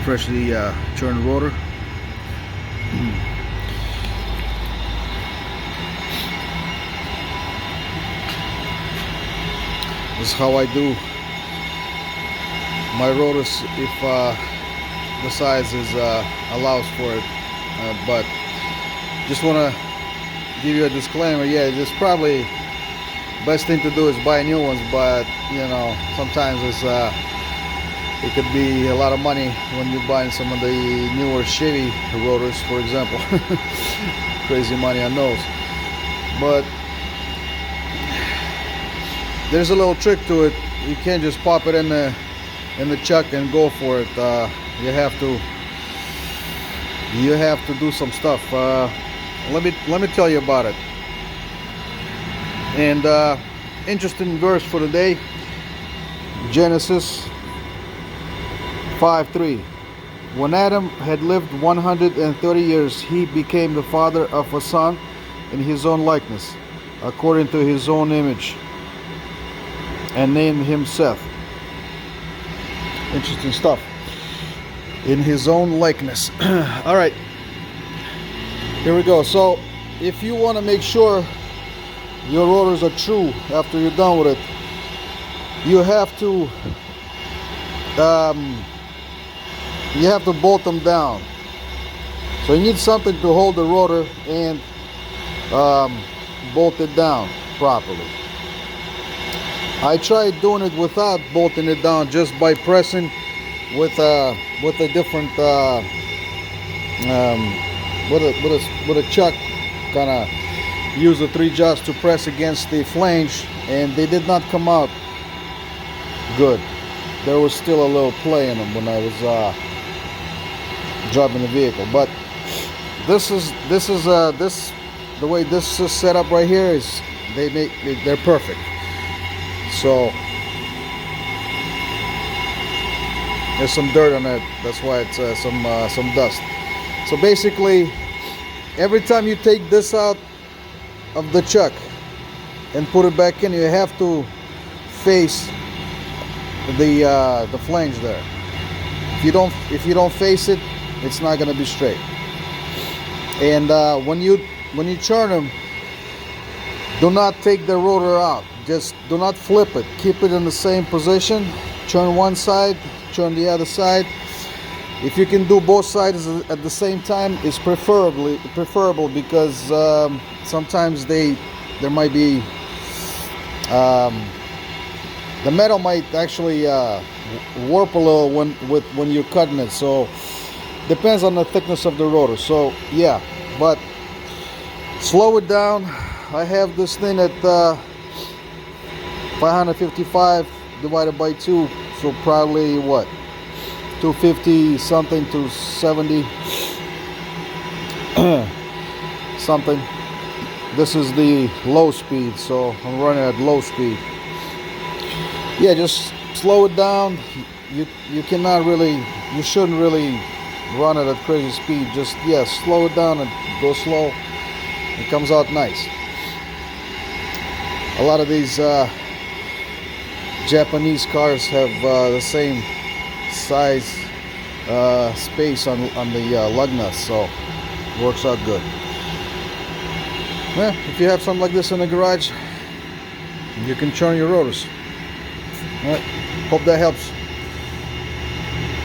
freshly turned rotor. This is how I do my rotors if the size is allows for it, but just want to give you a disclaimer. Yeah, it's probably best thing to do is buy new ones, but you know, sometimes it's it could be a lot of money when you're buying some of the newer Chevy rotors, for example. Crazy money on those, but there's a little trick to it. You can't just pop it in the chuck and go for it. You have to do some stuff. Let me tell you about it. And interesting verse for today, Genesis 5:3. When Adam had lived 130 years, he became the father of a son in his own likeness, according to his own image, and named him Seth. Interesting stuff. In his own likeness. All right, here we go. So if you want to make sure your rotors are true after you're done with it, you have to bolt them down. So you need something to hold the rotor and bolt it down properly. I tried doing it without bolting it down, just by pressing with a different with a chuck. Kind of use the 3 jacks to press against the flange, and they did not come out good. There was still a little play in them when I was driving the vehicle. But the way this is set up right here is they're perfect. So there's some dirt on it. That's why it's some dust. So basically, every time you take this out of the chuck and put it back in, you have to face the flange there. If you don't face it, it's not going to be straight. And when you turn them, do not take the rotor out. Just do not flip it. Keep it in the same position. Turn one side, turn the other side. If you can do both sides at the same time, it's preferable, because sometimes there might be the metal might actually warp a little when you're cutting it. So depends on the thickness of the rotor. So yeah, but slow it down. I have this thing at 555 divided by 2, so probably what, 250 something to 70 something. This is the low speed, so I'm running at low speed. Yeah, just slow it down. You shouldn't really run it at crazy speed. Just, yeah, slow it down and go slow. It comes out nice. A lot of these Japanese cars have the same size space on the lug nuts, so it works out good. Yeah, if you have something like this in the garage, you can turn your rotors. All right, hope that helps.